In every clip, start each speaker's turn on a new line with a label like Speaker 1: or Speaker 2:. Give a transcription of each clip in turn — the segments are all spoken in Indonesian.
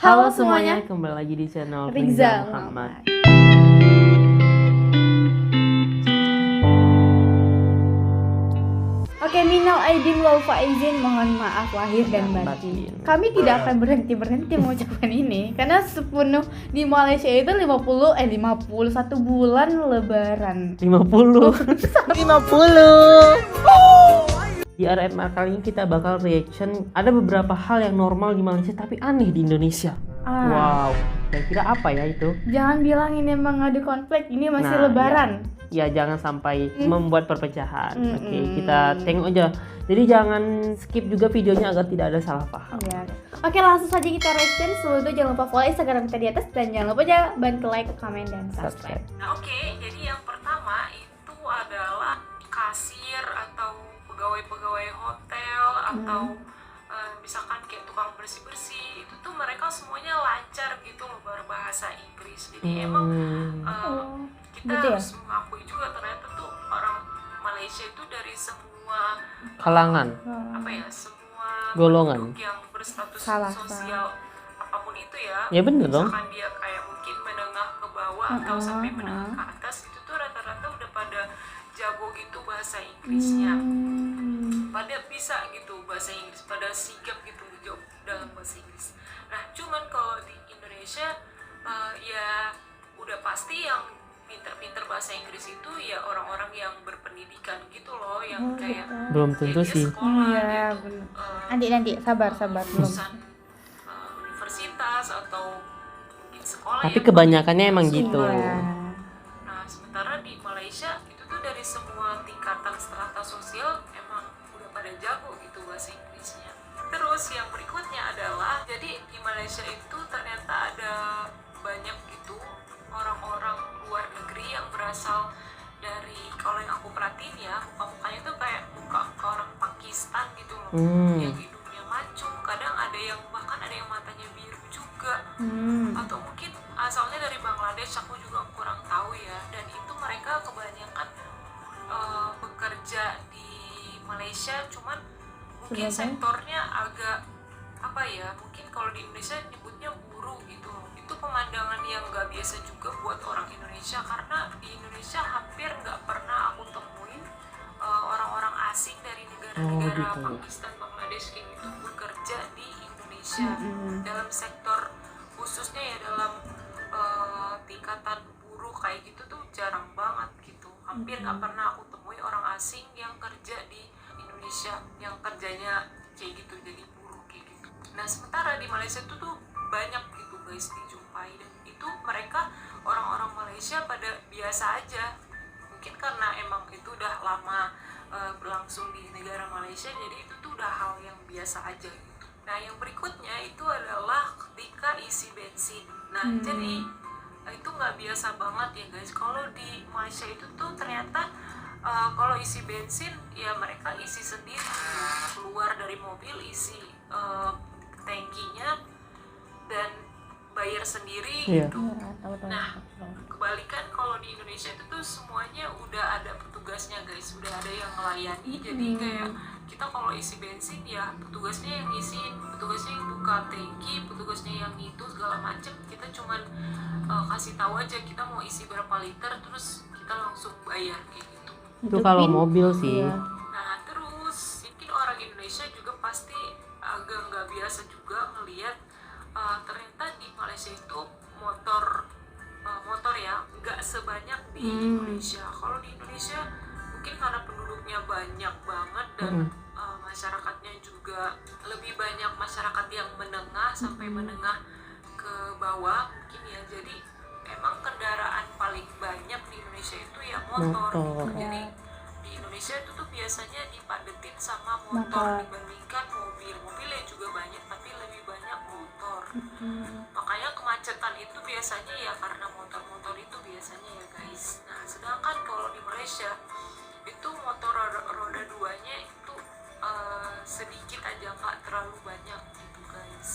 Speaker 1: Halo semuanya, kembali lagi di channel Rizal Muhammad.
Speaker 2: Oke, minal aidin wal faizin, mohon maaf lahir dan batin. Kami tidak akan berhenti mengucapkan ini karena sepenuh di Malaysia itu 51 bulan lebaran.
Speaker 1: 50. Di RMR kali ini kita bakal reaction. Ada beberapa hal yang normal di Malaysia tapi aneh di Indonesia. Wow, kira-kira apa ya itu?
Speaker 2: Jangan bilang ini mengadu konflik, ini masih lebaran.
Speaker 1: Ya jangan sampai membuat perpecahan. Oke, kita tengok aja. Jadi jangan skip juga videonya agar tidak ada salah paham.
Speaker 2: Ya. Oke, langsung saja kita reaction. Sebelum itu jangan lupa follow Instagram kita di atas dan jangan lupa aja bantu like, comment, dan subscribe.
Speaker 3: Nah, oke, jadi yang pertama itu adalah kasir atau pegawai-pegawai hotel atau misalkan kayak tukang bersih-bersih, itu tuh mereka semuanya lancar gitu loh berbahasa Inggris. Jadi emang kita harus mengakui juga ternyata tuh orang Malaysia itu dari semua
Speaker 1: Kalangan,
Speaker 3: semua
Speaker 1: golongan
Speaker 3: penduduk yang berstatus
Speaker 2: Salah.
Speaker 3: sosial apapun itu ya.
Speaker 1: Ya bener dong.
Speaker 3: Misalkan dia kayak mungkin menengah ke bawah atau sampai menengah ke atas, itu tuh rata-rata udah pada jago gitu bahasa Inggrisnya. Pada bisa gitu bahasa Inggris, pada sigap gitu jawab dalam bahasa Inggris. Nah, cuman kalau di Indonesia ya udah pasti yang pinter-pinter bahasa Inggris itu ya orang-orang yang berpendidikan gitu loh, yang kayak
Speaker 1: belum tentu
Speaker 3: dia
Speaker 1: sih.
Speaker 3: sekolah
Speaker 2: Iya,
Speaker 3: gitu,
Speaker 2: bener. Nanti sabar belum.
Speaker 3: lulusan universitas atau mungkin sekolah
Speaker 1: Tapi
Speaker 3: yang
Speaker 1: kebanyakannya emang gitu.
Speaker 2: Iya.
Speaker 3: Nah, sementara di Malaysia itu tuh dari semua tingkatan strata sosial emang udah pada jago gitu bahasa Inggrisnya. Terus yang berikutnya adalah, jadi di Malaysia itu ternyata ada banyak gitu orang-orang luar negeri yang berasal dari, kalau yang aku perhatiin ya, muka-mukanya tuh kayak muka orang Pakistan gitu loh, yang hidungnya mancung, kadang ada yang bahkan ada yang matanya biru juga, atau mungkin asalnya dari Bangladesh, aku juga kurang tahu ya. Dan itu mereka kebanyakan bekerja di Malaysia, cuman mungkin sektornya agak apa ya, mungkin kalau di Indonesia nyebutnya buruh gitu loh. Itu pemandangan yang nggak biasa juga buat orang Indonesia, karena di Indonesia hampir nggak pernah aku temuin orang-orang asing dari negara-negara Pakistan, Bangladesh kayak gitu bekerja di Indonesia dalam sektor khususnya ya, dalam tingkatan buruh kayak gitu tuh jarang banget gitu. Hampir nggak pernah aku temui orang asing yang kerja di Indonesia yang kerjanya kayak gitu, jadi buruh kayak gitu. Nah, sementara di Malaysia tuh banyak gitu guys dijumpai, dan itu mereka orang-orang Malaysia pada biasa aja. Mungkin karena emang itu udah lama berlangsung di negara Malaysia, jadi itu tuh udah hal yang biasa aja gitu. Nah, yang berikutnya itu adalah ketika isi bensin. Nah, jadi itu nggak biasa banget ya guys. Kalau di Malaysia itu tuh ternyata kalau isi bensin ya mereka isi sendiri, keluar dari mobil isi tangkinya dan bayar sendiri gitu. Nah, kebalikan kalau di Indonesia itu tuh semuanya udah ada petugasnya guys, udah ada yang melayani. Jadi kayak kita kalau isi bensin ya petugasnya yang isiin, petugasnya yang buka tangki, petugasnya yang itu segala macem. Kita cuman kasih tahu aja kita mau isi berapa liter, terus kita langsung bayar kayak gitu.
Speaker 1: Itu kalau mobil sih.
Speaker 3: Nah, terus mungkin orang Indonesia juga pasti agak nggak biasa juga ngelihat ternyata di Malaysia itu motor ya nggak sebanyak di Indonesia. Kalau di Indonesia mungkin karena penduduknya banyak banget dan masyarakatnya juga lebih banyak, masyarakat yang menengah sampai menengah ke bawah mungkin ya, jadi emang kendaraan paling banyak di Indonesia itu ya motor. Jadi di Indonesia itu tuh biasanya dipadetin sama motor dibandingkan mobil. Mobilnya juga banyak tapi lebih banyak motor. Makanya kemacetan itu biasanya ya karena motor-motor itu biasanya ya guys. Nah, sedangkan kalau di Malaysia itu motor roda duanya itu sedikit aja, nggak terlalu banyak gitu guys.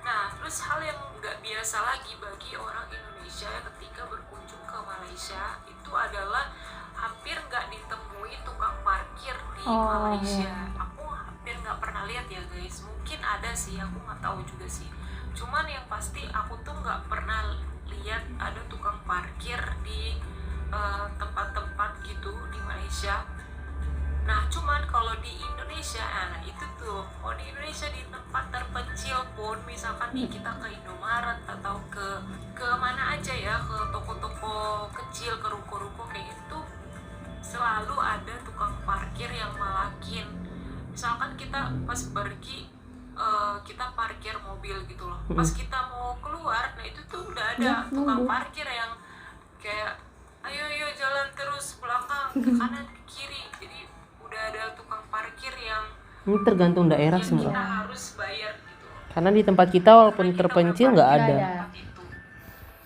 Speaker 3: Nah, terus hal yang nggak biasa lagi bagi orang Indonesia ketika berkunjung ke Malaysia itu adalah hampir nggak ditemui tukang parkir di Malaysia. Aku hampir nggak pernah lihat ya guys. Mungkin ada sih, aku nggak tahu juga sih. Cuman yang pasti aku tuh nggak pernah lihat ada tukang parkir di tempat-tempat gitu di Malaysia. Nah cuman kalau di Indonesia, nah itu tuh, kalau di Indonesia di tempat terpencil pun, misalkan nih kita ke Indomaret atau ke mana aja ya, ke toko-toko kecil, ke ruko-ruko kayak gitu, selalu ada tukang parkir yang malakin. Misalkan kita pas pergi, kita parkir mobil gitu loh, pas kita mau keluar, nah itu tuh udah ada tukang parkir yang kayak ayo jalan terus belakang, ke kanan ke kiri. Jadi udah ada tukang parkir yang
Speaker 1: Ini tergantung daerah
Speaker 3: kita
Speaker 1: semua.
Speaker 3: harus bayar gitu.
Speaker 1: Karena di tempat kita walaupun
Speaker 3: Karena kita
Speaker 1: terpencil
Speaker 3: udah
Speaker 1: nggak
Speaker 3: parkir
Speaker 1: ada.
Speaker 3: di tempat itu.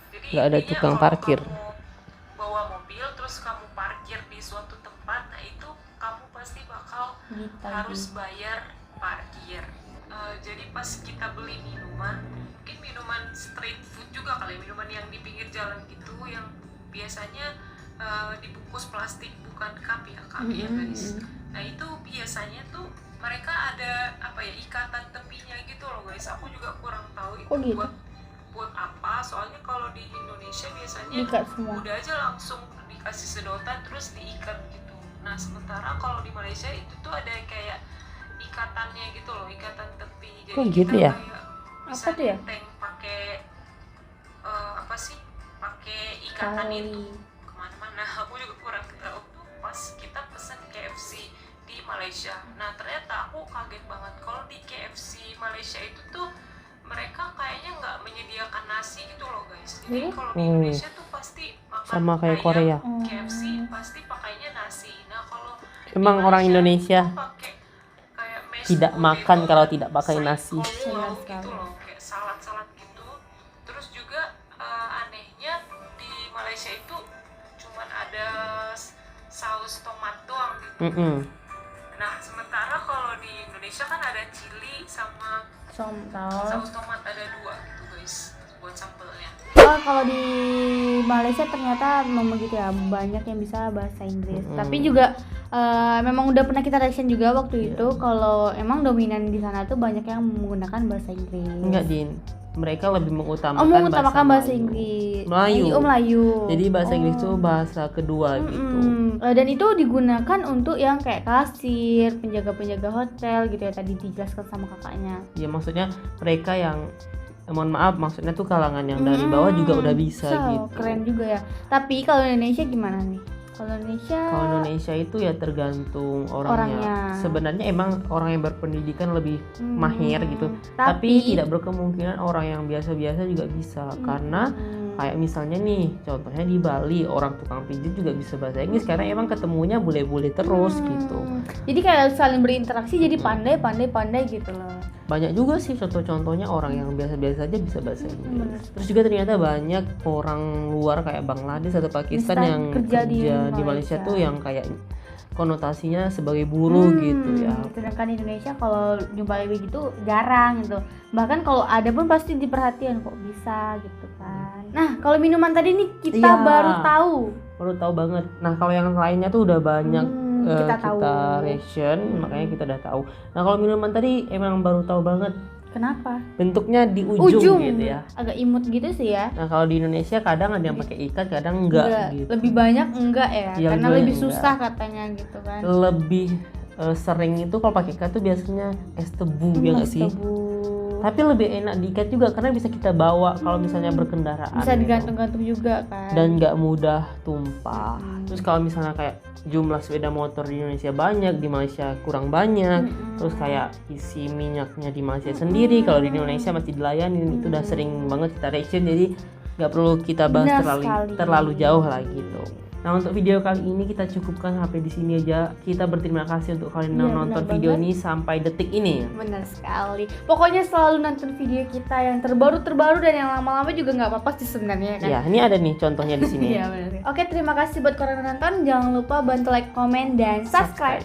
Speaker 3: Jadi
Speaker 1: Nggak ada
Speaker 3: intinya
Speaker 1: tukang
Speaker 3: kalau
Speaker 1: parkir.
Speaker 3: kamu bawa mobil terus kamu parkir di suatu tempat, nah itu kamu pasti bakal harus bayar parkir. Jadi pas kita beli minuman, mungkin minuman street food juga kali, minuman yang di pinggir jalan gitu, yang biasanya dibungkus plastik, bukan cup ya, ya guys. Nah itu biasanya tuh mereka ada apa ya, ikatan tepinya gitu loh guys. Aku juga kurang tahu itu
Speaker 2: gitu?
Speaker 3: buat apa. Soalnya kalau di Indonesia biasanya
Speaker 2: Diikat semua.
Speaker 3: udah aja langsung dikasih sedotan terus diikat gitu. Nah sementara kalau di Malaysia itu tuh ada kayak ikatannya gitu loh, ikatan tepi. Jadi
Speaker 1: Kok gitu
Speaker 3: kita
Speaker 1: ya?
Speaker 3: kayak bisa
Speaker 2: Apa tuh ya?
Speaker 3: nenteng pakai apa sih? Pakai ikatan itu kemana-mana. Aku juga kurang tahu tuh pas kita pesen KFC di Malaysia. Nah ternyata aku kaget banget kalau di KFC Malaysia itu tuh mereka kayaknya nggak menyediakan nasi gitu loh guys. Jadi kalau di Indonesia tuh pasti makan
Speaker 1: Sama kayak Korea.
Speaker 3: KFC pasti pakainya nasi. Nah kalau
Speaker 1: Emang
Speaker 3: di
Speaker 1: orang
Speaker 3: Malaysia
Speaker 1: Indonesia
Speaker 3: itu pakai kayak mashed
Speaker 1: tidak
Speaker 3: potato,
Speaker 1: makan kalau tidak pakai
Speaker 3: side
Speaker 1: nasi.
Speaker 3: coleslaw
Speaker 2: Benar
Speaker 3: gitu loh, kayak salad-salad gitu. Terus juga anehnya di Malaysia itu cuman ada saus tomat doang gitu. Nah sementara kalau di Indonesia kan ada chili sama saus tomat, ada 2 gitu guys buat sambelnya.
Speaker 2: Oh, kalau di Malaysia ternyata memang begitu ya, banyak yang bisa bahasa Inggris. Tapi juga memang udah pernah kita reaction juga waktu itu kalau emang dominan di sana tuh banyak yang menggunakan bahasa Inggris.
Speaker 1: Enggak, Din. Mereka lebih mengutamakan,
Speaker 2: mengutamakan bahasa
Speaker 1: Melayu.
Speaker 2: Inggris.
Speaker 1: Melayu.
Speaker 2: Melayu.
Speaker 1: Jadi bahasa Inggris itu bahasa kedua gitu.
Speaker 2: Dan itu digunakan untuk yang kayak kasir, penjaga-penjaga hotel gitu ya, tadi dijelaskan sama kakaknya.
Speaker 1: Ya maksudnya mereka yang mohon maaf, maksudnya tuh kalangan yang dari bawah juga udah bisa gitu.
Speaker 2: Keren juga ya. Tapi kalau Indonesia gimana nih? Kalau
Speaker 1: Indonesia itu ya tergantung orangnya. Sebenarnya emang orang yang berpendidikan lebih mahir gitu. Tapi tidak berkemungkinan orang yang biasa-biasa juga bisa. Karena kayak misalnya nih, contohnya di Bali, orang tukang pijit juga bisa bahasa Inggris karena emang ketemunya bule-bule terus gitu.
Speaker 2: Jadi kayak saling berinteraksi jadi pandai gitu loh.
Speaker 1: Banyak juga sih contoh-contohnya orang yang biasa-biasa aja bisa bahasa Inggris. Terus juga ternyata banyak orang luar kayak Bangladesh atau Pakistan yang kerja di Malaysia tuh yang kayak konotasinya sebagai buruh gitu ya.
Speaker 2: Sedangkan di Indonesia kalau jumpa begitu jarang gitu. Bahkan kalau ada pun pasti diperhatikan kok bisa gitu kan. Nah, kalau minuman tadi nih kita baru tahu
Speaker 1: banget. Nah, kalau yang lainnya tuh udah banyak
Speaker 2: kita tahu.
Speaker 1: ration, makanya kita udah tahu. Nah, kalau minuman tadi emang baru tahu banget.
Speaker 2: Kenapa?
Speaker 1: Bentuknya di ujung gitu ya.
Speaker 2: Agak imut gitu sih ya.
Speaker 1: Nah, kalau di Indonesia kadang ada yang pakai ikat, kadang enggak gitu.
Speaker 2: Lebih banyak enggak ya?
Speaker 1: Iya,
Speaker 2: karena
Speaker 1: lebih
Speaker 2: lebih
Speaker 1: banyak
Speaker 2: susah katanya gitu kan.
Speaker 1: Lebih sering itu kalau pakai ikat tuh biasanya es tebu ya nggak sih? Tapi lebih enak diikat juga karena bisa kita bawa kalau misalnya berkendaraan.
Speaker 2: Bisa
Speaker 1: gitu.
Speaker 2: digantung-gantung juga kan.
Speaker 1: Dan nggak mudah tumpah. Terus kalau misalnya kayak jumlah sepeda motor di Indonesia banyak, di Malaysia kurang banyak. Terus kayak isi minyaknya di Malaysia sendiri, kalau di Indonesia masih dilayani. Itu udah sering banget kita reaction, jadi nggak perlu kita bahas terlalu jauh lah gitu. Nah, untuk video kali ini kita cukupkan sampai di sini aja. Kita berterima kasih untuk kalian yang nonton video ini sampai detik ini.
Speaker 2: Benar sekali. Pokoknya selalu nonton video kita yang terbaru dan yang lama-lama juga nggak apa-apa sih sebenarnya kan.
Speaker 1: Ya, ini ada nih contohnya di sini.
Speaker 2: Iya benar. Oke, terima kasih buat kalian yang nonton. Jangan lupa bantu like, komen, dan subscribe.